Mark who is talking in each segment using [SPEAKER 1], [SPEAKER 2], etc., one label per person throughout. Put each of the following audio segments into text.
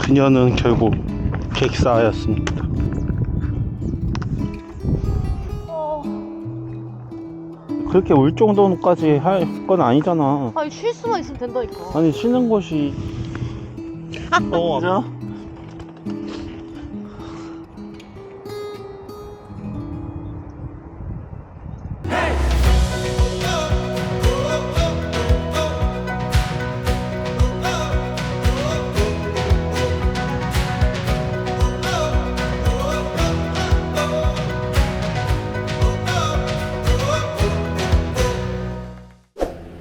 [SPEAKER 1] 그녀는 결국 객사하였습니다. 그렇게 울 정도까지 할 건 아니잖아.
[SPEAKER 2] 아니 쉴 수만 있으면 된다니까.
[SPEAKER 1] 아니 쉬는 곳이 맞아?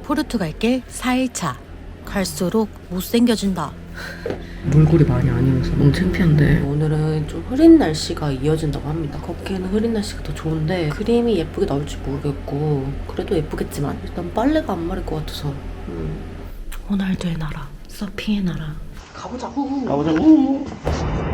[SPEAKER 3] 포르투갈길 4일차. 갈수록 못생겨진다.
[SPEAKER 4] 얼굴이 많이 안 익어서 너무 창피한데 오늘은 좀 흐린 날씨가 이어진다고 합니다. 걷기에는 흐린 날씨가 더 좋은데 그림이 예쁘게 나올지 모르겠고 그래도 예쁘겠지만 일단 빨래가 안 마를 것 같아서 호날두의 나라, 서핑의 나라 가보자고.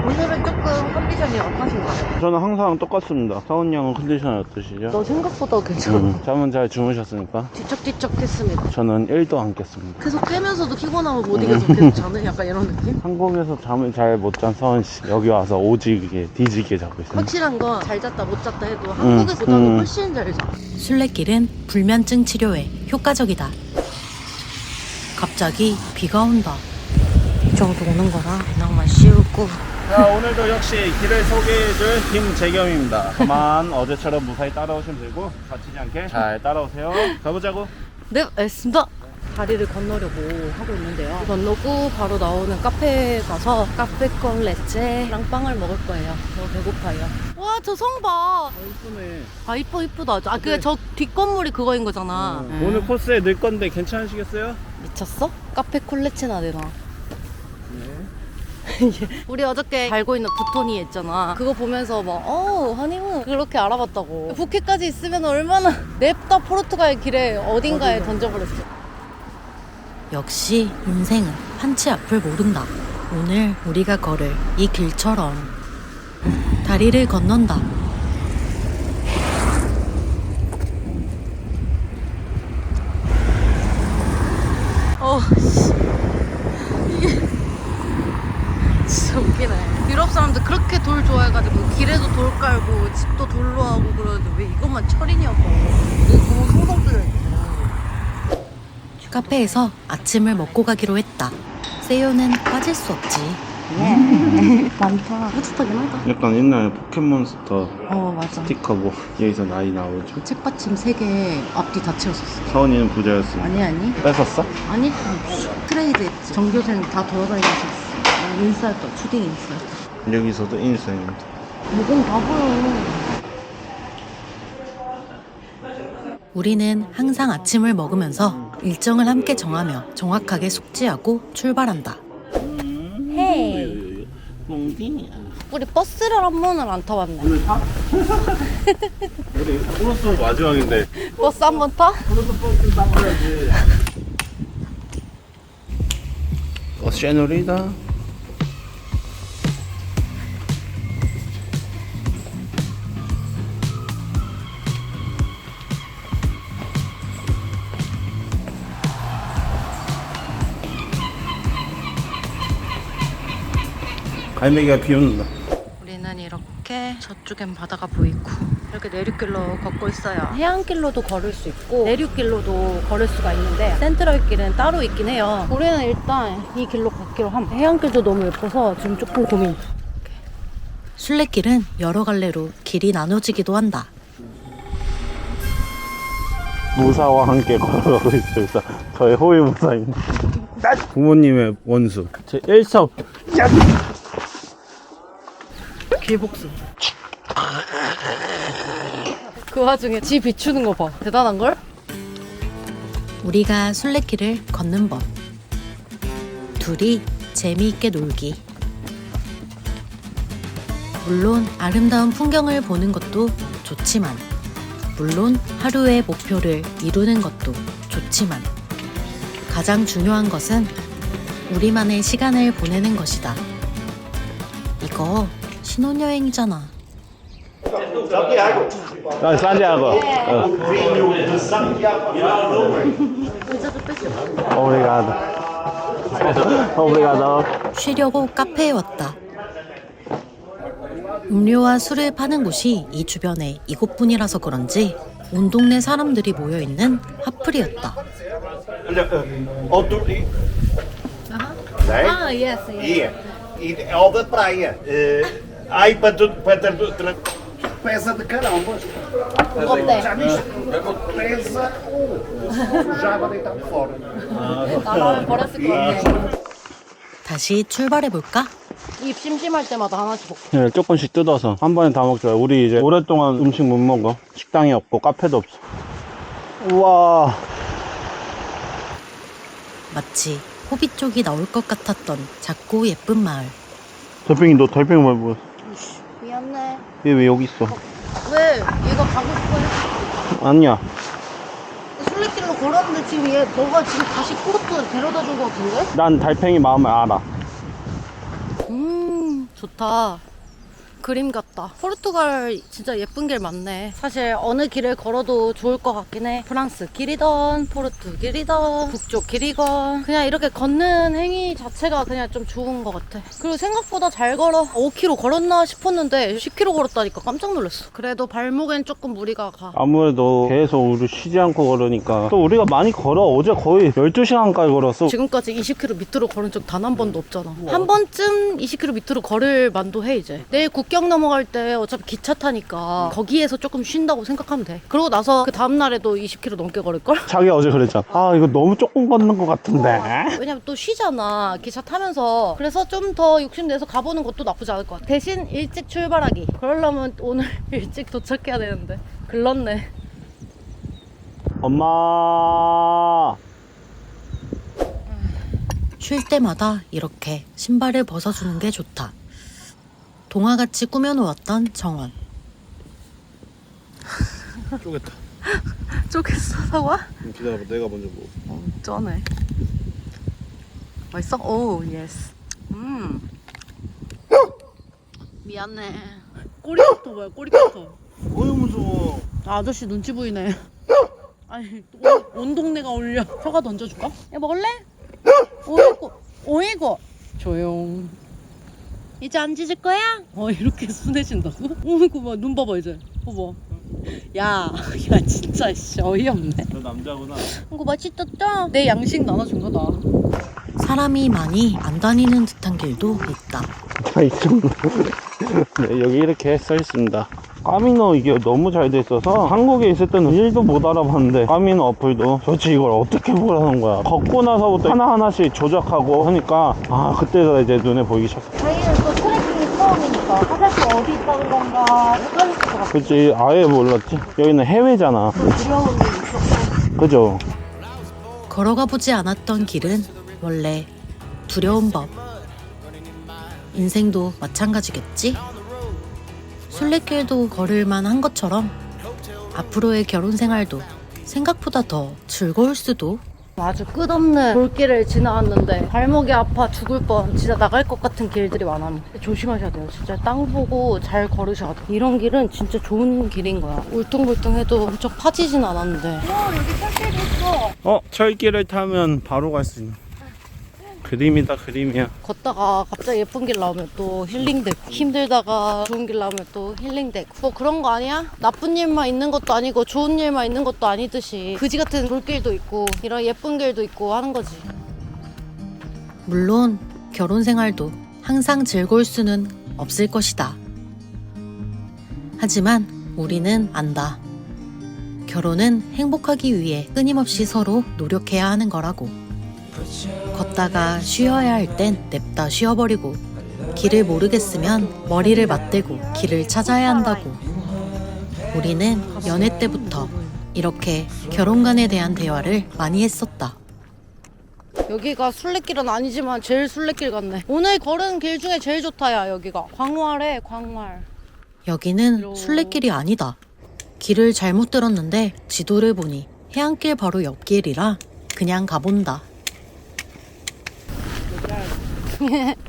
[SPEAKER 2] 오늘은 조금 컨디션이 어떠신가요?
[SPEAKER 1] 저는 항상 똑같습니다. 사원 양은 컨디션이 어떠시죠?
[SPEAKER 2] 너 생각보다 괜찮아.
[SPEAKER 1] 잠은 잘 주무셨습니까?
[SPEAKER 2] 뒤척뒤척했습니다.
[SPEAKER 1] 저는 1도 안 깼습니다.
[SPEAKER 2] 계속 깨면서도 피곤하면 못 이겨서 계속 자는 약간 이런 느낌?
[SPEAKER 1] 한국에서 잠을 잘 못 잔 서원씨 여기 와서 오지게 뒤지게 자고 있습니다.
[SPEAKER 2] 확실한 건 잘 잤다 못 잤다 해도 한국에서보다도 훨씬 잘 자.
[SPEAKER 3] 순례길은 불면증 치료에 효과적이다. 갑자기 비가 온다. 이 정도 오는 거라 그냥만 씌우고.
[SPEAKER 1] 자, 오늘도 역시 길을 소개해줄 김재겸입니다. 다만 어제처럼 무사히 따라오시면 되고 다치지 않게 잘 따라오세요. 가보자고.
[SPEAKER 2] 네, 알겠습니다. 다리를 건너려고 하고 있는데요. 건너고 바로 나오는 카페에 가서 카페 con 레체랑 빵을 먹을 거예요. 너무 배고파요. 와, 저 성 봐.
[SPEAKER 1] 이쁘네.
[SPEAKER 2] 아, 이쁘다. 아, 그게 저 뒷건물이 그거인 거잖아.
[SPEAKER 1] 오늘 코스에 넣을 건데 괜찮으시겠어요?
[SPEAKER 2] 미쳤어? 카페 콜레체나 내놔. 우리 어저께 갈고 있는 부토니 있잖아. 그거 보면서 막 허니문 그렇게 알아봤다고. 부케까지 있으면 얼마나 냅다 포르투갈 길에 어딘가에 던져버렸어.
[SPEAKER 3] 역시 인생은 한치 앞을 모른다. 오늘 우리가 걸을 이 길처럼 다리를 건넌다.
[SPEAKER 2] 이게 진짜 웃기네. 유럽 사람들 그렇게 돌 좋아해가지고 길에도 돌 깔고 집도 돌로 하고 그러는데 왜 이것만 철이냐고. 너무 성성 뚫려 있어.
[SPEAKER 3] 카페에서 아침을 먹고 가기로 했다. 세요는 빠질 수 없지.
[SPEAKER 2] 많다. 뿌듯하긴 하다.
[SPEAKER 1] 약간 옛날 포켓몬스터
[SPEAKER 2] 맞아.
[SPEAKER 1] 스티커 뭐 여기서 나이 나오죠.
[SPEAKER 2] 책받침 3개 앞뒤 다 채웠었어.
[SPEAKER 1] 사원이는 부자였으니까.
[SPEAKER 2] 아니.
[SPEAKER 1] 뺏었어?
[SPEAKER 2] 아니, 트레이드 했지. 전교생 다 돌아다니면서 인싸였다. 초딩 인싸였다.
[SPEAKER 1] 여기서도 인생입니다.
[SPEAKER 2] 목은 다 보여.
[SPEAKER 3] 우리는 항상 아침을 먹으면서 일정을 함께 정하며 정확하게 숙지하고 출발한다.
[SPEAKER 2] 헤이.
[SPEAKER 1] 몽딩이야.
[SPEAKER 2] 우리 버스를 한 번을 안 타봤네.
[SPEAKER 1] 오늘 타? 우리 코너스 마지막인데.
[SPEAKER 2] 버스 한 번 타?
[SPEAKER 1] 버스 타봐야지. 세노리다. 갈매기가 비웃는다.
[SPEAKER 2] 우리는 이렇게 저쪽엔 바다가 보이고 이렇게 내륙길로 걷고 있어요. 해안길로도 걸을 수 있고 내륙길로도 걸을 수가 있는데 센트럴 길은 따로 있긴 해요. 우리는 일단 이 길로 걷기로 함. 해안길도 너무 예뻐서 지금 조금 고민.
[SPEAKER 3] 순례길은 여러 갈래로 길이 나눠지기도 한다.
[SPEAKER 1] 무사와 함께 걸어가고 있습니다. 저의 호위무사입니다. 부모님의 원수. 제 1섭.
[SPEAKER 2] 길복수. 그 와중에 지 비추는 거 봐. 대단한걸?
[SPEAKER 3] 우리가 순례길을 걷는 법. 둘이 재미있게 놀기. 물론 아름다운 풍경을 보는 것도 좋지만, 물론 하루의 목표를 이루는 것도 좋지만, 가장 중요한 것은 우리만의 시간을 보내는 것이다. 이거 신혼여행이잖아.
[SPEAKER 1] 산티아고.
[SPEAKER 2] 의자도 뺐어.
[SPEAKER 1] 오브리가도. Obrigado.
[SPEAKER 3] 쉬려고 카페에 왔다. 음료와 술을 파는 곳이 이 주변에 이곳뿐이라서 그런지 온 동네 사람들이 모여있는 핫플이었다.
[SPEAKER 1] Outdoor.
[SPEAKER 2] Ah, yes, yes.
[SPEAKER 1] E ao da praia. Ai, para pesa de caramba.
[SPEAKER 2] 무겁대.
[SPEAKER 1] Já viste? Pesa. Já vai deitar fora.
[SPEAKER 2] 나가면 버렸을 것 같아.
[SPEAKER 3] 다시 출발해볼까?
[SPEAKER 2] 입 심심할 때마다 하나씩 먹고.
[SPEAKER 1] 네, 조금씩 뜯어서 한 번에 다 먹죠. 우리 이제 오랫동안 음식 못 먹어. 식당이 없고 카페도 없어. 우와.
[SPEAKER 3] 마치 호빗 쪽이 나올 것 같았던 작고 예쁜 마을.
[SPEAKER 1] 달팽이 너 달팽이 말 보였어?
[SPEAKER 2] 미안해.
[SPEAKER 1] 얘 왜 여기 있어?
[SPEAKER 2] 왜? 얘가 가고 싶어.
[SPEAKER 1] 아니야.
[SPEAKER 2] 술래길로 걸었는데 지금 너가 지금 다시 포르투 데려다 준 것 같은데?
[SPEAKER 1] 난 달팽이 마음을 알아.
[SPEAKER 2] 좋다. 그림 같다. 포르투갈 진짜 예쁜 길 많네. 사실 어느 길을 걸어도 좋을 것 같긴 해. 프랑스 길이던 포르투 길이던 북쪽 길이건 그냥 이렇게 걷는 행위 자체가 그냥 좀 좋은 것 같아. 그리고 생각보다 잘 걸어. 5km 걸었나 싶었는데 10km 걸었다니까 깜짝 놀랐어. 그래도 발목엔 조금 무리가 가.
[SPEAKER 1] 아무래도 계속 우리 쉬지 않고 걸으니까 또 우리가 많이 걸어. 어제 거의 12시간까지 걸었어.
[SPEAKER 2] 지금까지 20km 밑으로 걸은 적 단 한 번도 없잖아. 한 번쯤 20km 밑으로 걸을 만도 해 이제. 내일 국경 넘어갈 때 어차피 기차 타니까 거기에서 조금 쉰다고 생각하면 돼. 그러고 나서 그 다음날에도 20km 넘게 걸을걸?
[SPEAKER 1] 자기 어제 그랬잖아. 아 이거 너무 조금 걷는 것 같은데.
[SPEAKER 2] 왜냐면 또 쉬잖아 기차 타면서. 그래서 좀 더 욕심내서 가보는 것도 나쁘지 않을 것 같아. 대신 일찍 출발하기. 그러려면 오늘 일찍 도착해야 되는데 글렀네.
[SPEAKER 1] 엄마.
[SPEAKER 3] 쉴 때마다 이렇게 신발을 벗어주는 게 좋다. 동화같이 꾸며놓았던 정원.
[SPEAKER 1] 쪼겠다.
[SPEAKER 2] 쪼겠어 사과?
[SPEAKER 1] 기다려봐. 내가 먼저 먹어.
[SPEAKER 2] 쩌네. 맛있어? 오 예스. 미안해. 꼬리부터 뭐야 꼬리부터.
[SPEAKER 1] 어이 무서워.
[SPEAKER 2] 아저씨 눈치 보이네. 아니 온 동네가 울려. 혀가 던져줄까? 야 먹을래? 오이고 오이고. 조용. 이제 안 짖을 거야? 이렇게 순해진다고? 오이고 봐. 눈 봐봐 이제. 봐봐. 야 진짜 씨 어이없네.
[SPEAKER 1] 너 남자구나.
[SPEAKER 2] 이거 맛있었죠? 내 양식 나눠준 거다.
[SPEAKER 3] 사람이 많이 안 다니는 듯한 길도 있다.
[SPEAKER 1] 자, 이쪽. 네, 여기 이렇게 써 있습니다. 까미노 이게 너무 잘 돼 있어서 한국에 있을 때는 1도 못 알아봤는데 까미노 어플도 도대체 이걸 어떻게 보라는 거야. 걷고 나서부터 하나하나씩 조작하고 하니까 그때가 이제 눈에 보이기 시작해.
[SPEAKER 2] 저희는 또 트레킹이 처음이니까 화장실 어디 있다는 건가 헷갈릴 것 같아.
[SPEAKER 1] 그치, 아예 몰랐지. 여기는 해외잖아.
[SPEAKER 2] 두려운 게 있었고.
[SPEAKER 1] 그죠?
[SPEAKER 3] 걸어가 보지 않았던 길은 원래 두려운 법. 인생도 마찬가지겠지? 순례길도 걸을만 한 것처럼 앞으로의 결혼 생활도 생각보다 더 즐거울 수도.
[SPEAKER 2] 아주 끝없는 돌길을 지나왔는데 발목이 아파 죽을 뻔. 진짜 나갈 것 같은 길들이 많아. 조심하셔야 돼요. 진짜 땅 보고 잘 걸으셔야 돼. 이런 길은 진짜 좋은 길인 거야. 울퉁불퉁해도 엄청 파지진 않았는데. 여기 철길이 있어.
[SPEAKER 1] 철길을 타면 바로 갈 수 있는. 그림이다, 그림이야.
[SPEAKER 2] 걷다가 갑자기 예쁜 길 나오면 또 힐링되고, 힘들다가 좋은 길 나오면 또 힐링되고. 뭐 그런 거 아니야? 나쁜 일만 있는 것도 아니고 좋은 일만 있는 것도 아니듯이 그지 같은 돌길도 있고 이런 예쁜 길도 있고 하는 거지.
[SPEAKER 3] 물론 결혼 생활도 항상 즐거울 수는 없을 것이다. 하지만 우리는 안다. 결혼은 행복하기 위해 끊임없이 서로 노력해야 하는 거라고. 걷다가 쉬어야 할 땐 냅다 쉬어버리고, 길을 모르겠으면 머리를 맞대고 길을 찾아야 한다고. 우리는 연애 때부터 이렇게 결혼관에 대한 대화를 많이 했었다.
[SPEAKER 2] 여기가 순례길은 아니지만 제일 순례길 같네. 오늘 걸은 길 중에 제일 좋다. 야 여기가 광활해. 광활.
[SPEAKER 3] 여기는 순례길이 아니다. 길을 잘못 들었는데 지도를 보니 해안길 바로 옆길이라 그냥 가본다.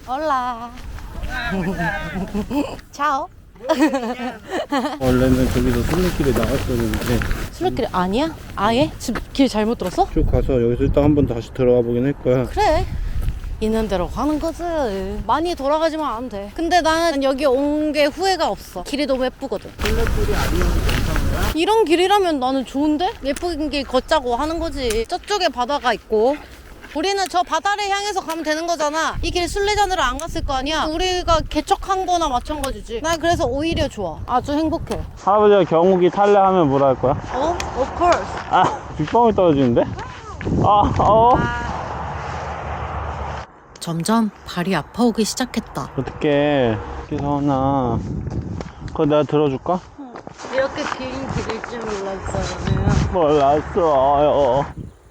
[SPEAKER 2] 올라. 차오.
[SPEAKER 1] 원래는 저기서 순례길에 나갔었는데
[SPEAKER 2] 순례길 아니야? 아예? 지금 길 잘못 들었어?
[SPEAKER 1] 쭉 가서 여기서 일단 한번 다시 들어가 보긴 할 거야.
[SPEAKER 2] 그래. 있는 대로 가는 거지. 많이 돌아가지만 안 돼. 근데 나는 여기 온 게 후회가 없어. 길이 너무 예쁘거든.
[SPEAKER 1] 원래 길이 아니면 괜찮은데?
[SPEAKER 2] 이런 길이라면 나는 좋은데? 예쁜 길 걷자고 하는 거지. 저쪽에 바다가 있고 우리는 저 바다를 향해서 가면 되는 거잖아. 이 길 순례자들은 안 갔을 거 아니야. 우리가 개척한 거나 마찬가지지. 난 그래서 오히려 좋아. 아주 행복해.
[SPEAKER 1] 할아버지가 경욱이 탈래 하면 뭐라 할 거야?
[SPEAKER 2] Of course.
[SPEAKER 1] 아, 빗방울 떨어지는데?
[SPEAKER 3] 점점 발이 아파오기 시작했다.
[SPEAKER 1] 어떡해. 기선아. 그거 내가 들어줄까?
[SPEAKER 2] 이렇게 긴 길일 줄 몰랐어요.
[SPEAKER 1] 몰랐어요.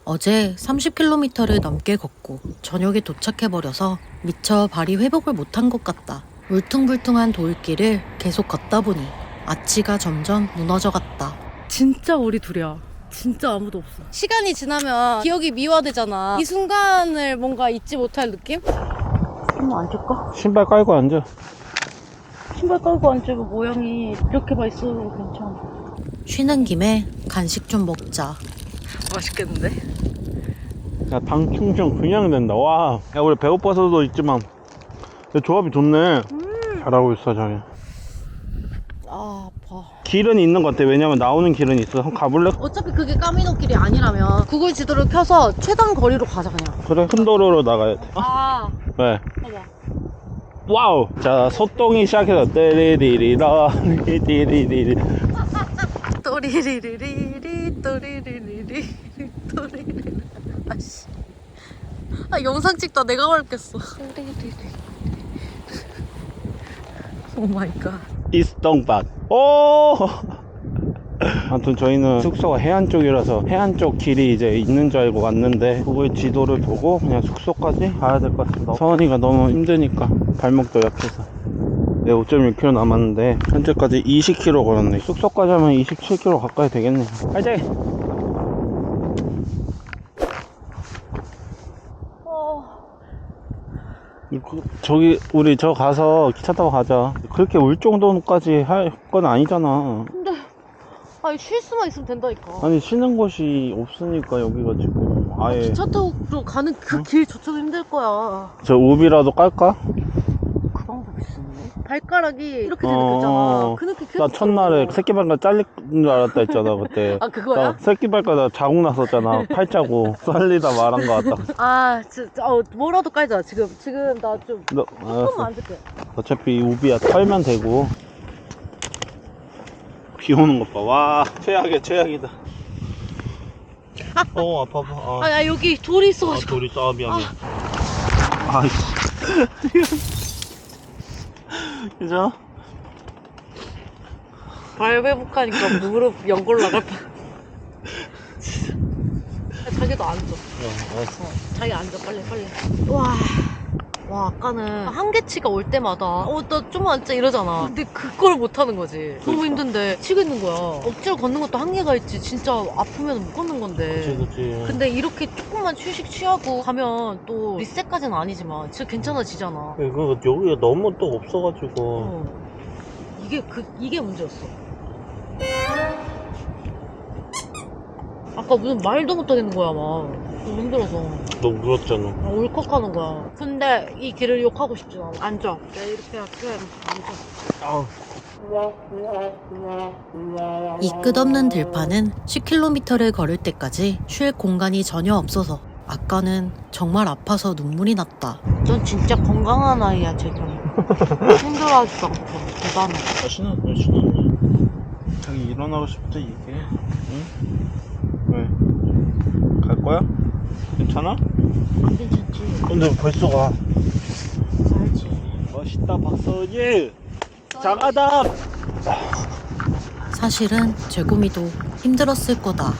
[SPEAKER 3] 어제 30km를 넘게 걷고 저녁에 도착해버려서 미처 발이 회복을 못한 것 같다. 울퉁불퉁한 돌길을 계속 걷다 보니 아치가 점점 무너져갔다.
[SPEAKER 2] 진짜 우리 둘이야. 진짜 아무도 없어. 시간이 지나면 기억이 미화되잖아. 이 순간을 뭔가 잊지 못할 느낌? 한번 앉을까?
[SPEAKER 1] 신발 깔고 앉아.
[SPEAKER 2] 신발 깔고 앉으면 모양이 이렇게만 있어도 괜찮아.
[SPEAKER 3] 쉬는 김에 간식 좀 먹자.
[SPEAKER 2] 맛있겠는데?
[SPEAKER 1] 야, 당 충전 그냥 된다. 와. 야, 우리 배고파서도 있지만. 야, 조합이 좋네. 잘하고 있어, 자기.
[SPEAKER 2] 아, 아파.
[SPEAKER 1] 길은 있는 것 같아. 왜냐면 나오는 길은 있어. 한번 가볼래?
[SPEAKER 2] 어차피 그게 까미노 길이 아니라면 구글 지도를 켜서 최단 거리로 가자 그냥.
[SPEAKER 1] 그래, 큰 도로로 나가야 돼.
[SPEAKER 2] 아,
[SPEAKER 1] 왜?
[SPEAKER 2] 봐봐.
[SPEAKER 1] 와우! 자, 소똥이 시작해서 떼리리리라, 리리리리리.
[SPEAKER 2] 또리리리리리 또리리리리 또리리리. 아씨. 아, 영상 찍다 내가 말겠어. 또리리리. 오 마이 갓.
[SPEAKER 1] 이스똥밭. 오! 아무튼 저희는 숙소가 해안 쪽이라서 해안 쪽 길이 이제 있는 줄 알고 왔는데 구글 지도를 보고 그냥 숙소까지 가야 될 것 같습니다. 서원이가 너무 힘드니까 발목도 약해서. 네, 5.6km 남았는데 현재까지 20km 걸었네. 숙소까지 하면 27km 가까이 되겠네요. 파이팅! 저기 우리 저 가서 기차 타고 가자. 그렇게 울 정도까지 할 건 아니잖아.
[SPEAKER 2] 근데 아니 쉴 수만 있으면 된다니까.
[SPEAKER 1] 아니 쉬는 곳이 없으니까 여기가 지금 아예.
[SPEAKER 2] 기차 타고 가는 그 길 조차도 힘들 거야.
[SPEAKER 1] 저 우비라도 깔까?
[SPEAKER 2] 그 방법이 있었네. 발가락이 이렇게 되는 거 있잖아. 그 느낌
[SPEAKER 1] 나 첫날에 새끼발가락 잘릴 줄 알았다 했잖아 그때.
[SPEAKER 2] 아, 그거야?
[SPEAKER 1] 나 새끼발가락 자국 났었잖아. 팔자국. 잘리다 말한 거 같다.
[SPEAKER 2] 아, 진짜 뭐라도 깔자. 지금 나 좀 조금만
[SPEAKER 1] 알았어.
[SPEAKER 2] 앉을게.
[SPEAKER 1] 어차피 우비야 털면 되고. 비 오는 것 봐. 와 최악이다. 아파.
[SPEAKER 2] 아, 여기 돌이 있어가지고.
[SPEAKER 1] 돌이 싸움이야. 아이씨. 그죠?
[SPEAKER 2] 발 회복하니까 무릎 연골 나갈 뻔. 자기도 앉아.
[SPEAKER 1] 알았어.
[SPEAKER 2] 자기 앉아 빨리. 와, 아까는 한계치가 올 때마다 나 좀 앉자 이러잖아. 근데 그걸 못 하는 거지. 너무 힘든데 치고 있는 거야. 억지로 걷는 것도 한계가 있지. 진짜 아프면 못 걷는 건데.
[SPEAKER 1] 그치.
[SPEAKER 2] 근데 이렇게 조금만 휴식 취하고 가면 또 리셋까지는 아니지만 진짜 괜찮아지잖아.
[SPEAKER 1] 이거 여기가 너무 또 없어가지고.
[SPEAKER 2] 이게 문제였어. 아까 무슨 말도 못 하겠는 거야, 막. 너무 힘들어서.
[SPEAKER 1] 너 울었잖아.
[SPEAKER 2] 울컥하는 거야. 근데 이 길을 욕하고 싶진 않아. 앉아. 내가 이렇게 할게. 앉아.
[SPEAKER 3] 이 끝없는 들판은 10km를 걸을 때까지 쉴 공간이 전혀 없어서 아까는 정말 아파서 눈물이 났다.
[SPEAKER 2] 넌 진짜 건강한 아이야, 지금. 힘들어하지도 않고. 대단해.
[SPEAKER 1] 신났네. 자기 일어나고 싶을 때 얘기해. 응? 왜? 갈 거야? 괜찮아?
[SPEAKER 2] 괜찮지?
[SPEAKER 1] 근데 벌써 가.
[SPEAKER 2] 알지.
[SPEAKER 1] 멋있다 박서지. 장하다.
[SPEAKER 3] 사실은 재구미도 힘들었을 거다.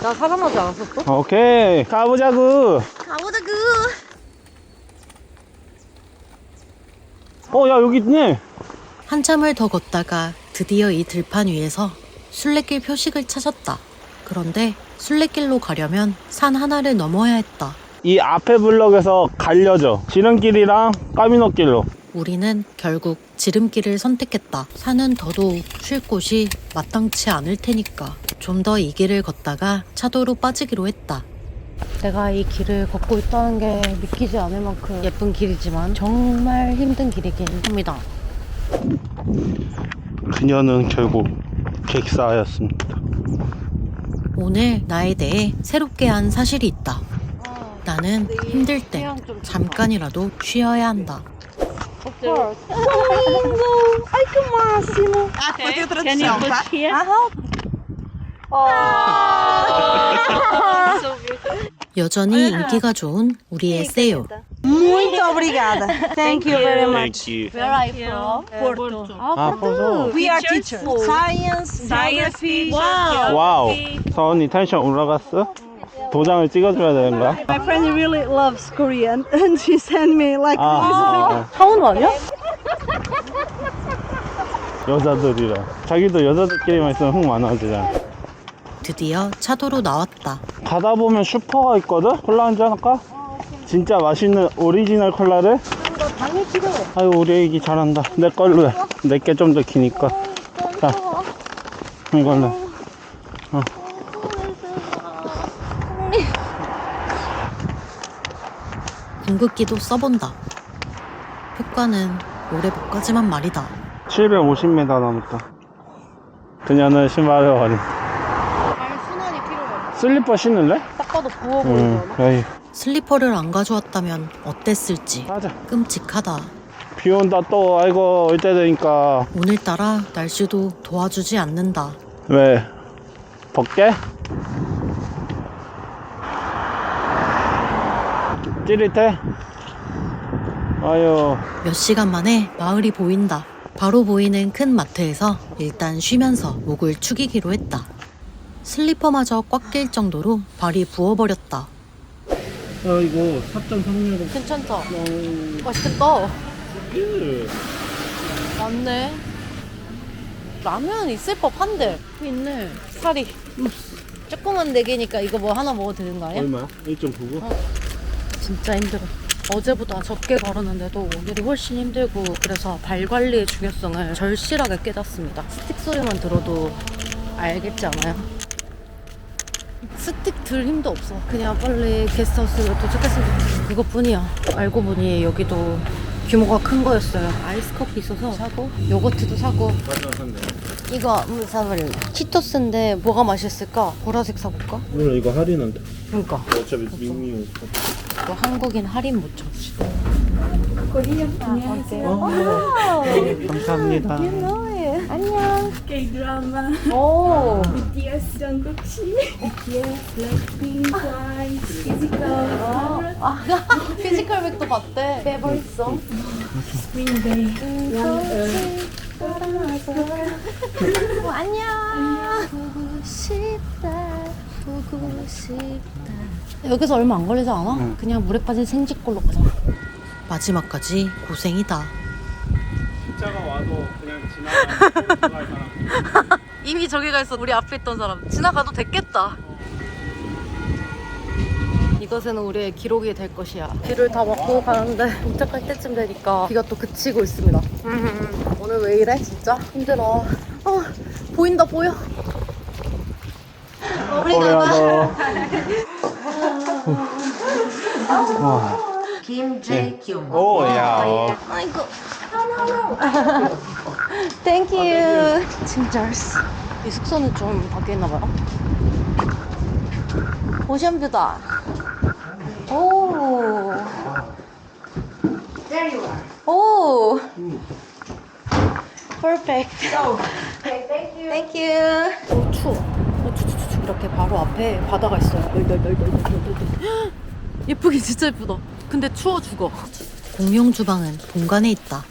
[SPEAKER 2] 나 살아나지 않았었어?
[SPEAKER 1] 오케이 가보자구. 야 여기 있네.
[SPEAKER 3] 한참을 더 걷다가 드디어 이 들판 위에서 순례길 표식을 찾았다. 그런데 순례길로 가려면 산 하나를 넘어야 했다.
[SPEAKER 1] 이 앞에 블럭에서 갈려져. 지름길이랑 까미노길로.
[SPEAKER 3] 우리는 결국 지름길을 선택했다. 산은 더더욱 쉴 곳이 마땅치 않을 테니까 좀 더 이 길을 걷다가 차도로 빠지기로 했다.
[SPEAKER 2] 내가 이 길을 걷고 있다는 게 믿기지 않을 만큼 예쁜 길이지만 정말 힘든 길이긴 합니다.
[SPEAKER 1] 그녀는 결국 객사하였습니다.
[SPEAKER 3] 오늘 나에 대해 새롭게 한 사실이 있다. 나는 힘들 때 잠깐이라도 쉬어야 한다. 여전히 인기가 좋은 우리의 세요.
[SPEAKER 5] Muito obrigada. Thank you very much.
[SPEAKER 1] Thank you.
[SPEAKER 2] Where are you from?
[SPEAKER 5] Porto.
[SPEAKER 1] 아, 벌써.
[SPEAKER 5] We are teachers. Science, geography.
[SPEAKER 1] 와우. 서원이 텐션 올라갔어? 도장을 찍어줘야 되는 거야?
[SPEAKER 5] My friend really loves Korean, and she sent me like
[SPEAKER 1] 아,
[SPEAKER 2] 차은우 아니야?
[SPEAKER 1] 여자들이라. 자기도 여자들끼리만 있으면 흥 많아지잖아.
[SPEAKER 3] 드디어 차도로 나왔다.
[SPEAKER 1] 가다 보면 슈퍼가 있거든? 콜라 한잔 할까? 진짜 맛있는 오리지널 콜라를? 아유, 우리 애기 잘한다. 내 걸로 해. 내게 좀 더 기니까. 자, 이걸로.
[SPEAKER 3] 궁극기도 써본다. 효과는 오래 못 가지만 말이다.
[SPEAKER 1] 750m 남았다. 그녀는 신발을 버린.
[SPEAKER 2] 발 순환이 필요해.
[SPEAKER 1] 슬리퍼 신을래?
[SPEAKER 2] 딱 봐도 부어 보이잖아.
[SPEAKER 1] 에이,
[SPEAKER 3] 슬리퍼를 안 가져왔다면 어땠을지
[SPEAKER 1] 가자.
[SPEAKER 3] 끔찍하다.
[SPEAKER 1] 비 온다 또. 아이고, 올 때 되니까.
[SPEAKER 3] 오늘따라 날씨도 도와주지 않는다.
[SPEAKER 1] 왜? 벗게? 찌릿해? 아유,
[SPEAKER 3] 몇 시간 만에 마을이 보인다. 바로 보이는 큰 마트에서 일단 쉬면서 목을 축이기로 했다. 슬리퍼마저 꽉 낄 정도로 발이 부어버렸다.
[SPEAKER 1] 이거 4.3년.
[SPEAKER 2] 괜찮다. 맛있겠다. 맞네. 라면 있을 법한데. 있네. 살이. 조그만 4개니까 이거 뭐 하나 먹어도 되는 거 아니야?
[SPEAKER 1] 얼마야? 1.99?
[SPEAKER 2] 진짜 힘들어. 어제보다 적게 걸었는데도 오늘이 훨씬 힘들고, 그래서 발 관리의 중요성을 절실하게 깨닫습니다. 스틱 소리만 들어도 알겠지 않아요? 스틱 들 힘도 없어. 그냥 빨리 게스트하우스로 도착했으면 좋겠어. 그것뿐이야. 알고 보니 여기도 규모가 큰 거였어요. 아이스 커피 있어서 사고, 요거트도 사고. 이거 사버릴래. 치토스인데 뭐가 맛있을까? 보라색 사볼까?
[SPEAKER 1] 오늘 이거 할인한다.
[SPEAKER 2] 그러니까
[SPEAKER 1] 어차피 밍밍.
[SPEAKER 2] 또 한국인 할인 못 쳤지.
[SPEAKER 1] 감사합니다.
[SPEAKER 2] 안녕.
[SPEAKER 6] K-drama,
[SPEAKER 2] 오.
[SPEAKER 6] BTS 정국씨, BTS, Blackpink, Twice, Physical,
[SPEAKER 2] 피지컬 백도 봤대. 페버릿 송.
[SPEAKER 6] Spring Day, Young Earth.
[SPEAKER 2] 안녕. 보고 싶다. 보고 싶다. 여기서 얼마 안 걸리지 않아? 그냥 물에 빠진 생쥐꼴로 가자.
[SPEAKER 3] 마지막까지 고생이다.
[SPEAKER 1] 진짜가 와도 그냥 지나가는 사람.
[SPEAKER 2] 이미 저기 가 있어. 우리 앞에 있던 사람. 지나가도 됐겠다. 이것은 우리의 기록이 될 것이야. 비를 다 맞고 가는데 도착할 때쯤 되니까 비가 또 그치고 있습니다. 오늘 왜 이래? 진짜 힘들어. 보인다 보여.
[SPEAKER 1] 오래가서.
[SPEAKER 7] 김재겸.
[SPEAKER 1] 오, 야.
[SPEAKER 2] 아이고. Thank you. 진짜스. 이 숙소는 좀 바뀌었나봐요. 오션뷰다. 오.
[SPEAKER 7] There you are.
[SPEAKER 2] 오. Perfect.
[SPEAKER 7] Okay, thank you.
[SPEAKER 2] Thank you. 오, 추워. 이렇게 바로 앞에 바다가 있어요. 널널널널널널. 예쁘긴 진짜 예쁘다. 근데 추워 죽어.
[SPEAKER 3] 공용 주방은 본관에 있다.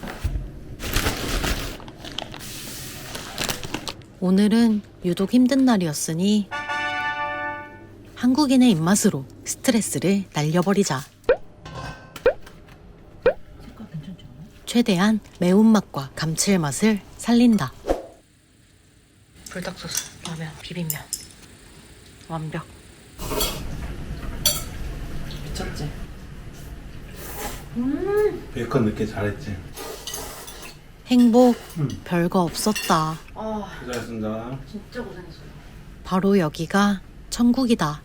[SPEAKER 3] 오늘은 유독 힘든 날이었으니 한국인의 입맛으로 스트레스를 날려버리자. 최대한 매운맛과 감칠맛을 살린다.
[SPEAKER 2] 불닭소스, 라면, 비빔면. 완벽. 미쳤지?
[SPEAKER 1] 베이컨 넣기 잘했지.
[SPEAKER 3] 행복 별거 없었다.
[SPEAKER 1] 고생했습니다.
[SPEAKER 2] 진짜 고생했어요.
[SPEAKER 3] 바로 여기가 천국이다.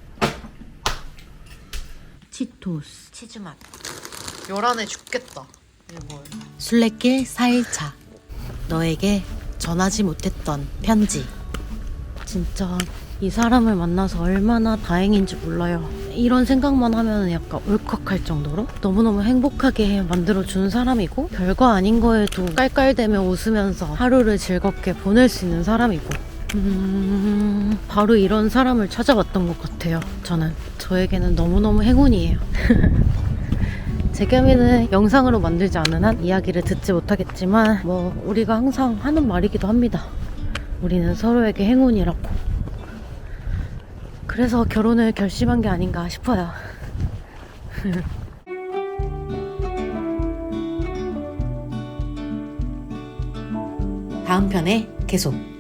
[SPEAKER 3] 치토스.
[SPEAKER 4] 치즈 맛. 요란해 죽겠다. 이거.
[SPEAKER 3] 순례길 4일차. 너에게 전하지 못했던 편지. 진짜 이 사람을 만나서 얼마나 다행인지 몰라요. 이런 생각만 하면 약간 울컥할 정도로 너무너무 행복하게 만들어준 사람이고, 별거 아닌 거에도 깔깔대며 웃으면서 하루를 즐겁게 보낼 수 있는 사람이고, 바로 이런 사람을 찾아왔던 것 같아요. 저에게는 너무너무 행운이에요. 재겸이는 영상으로 만들지 않는 한 이야기를 듣지 못하겠지만, 뭐 우리가 항상 하는 말이기도 합니다. 우리는 서로에게 행운이라고. 그래서 결혼을 결심한 게 아닌가 싶어요. 다음 편에 계속.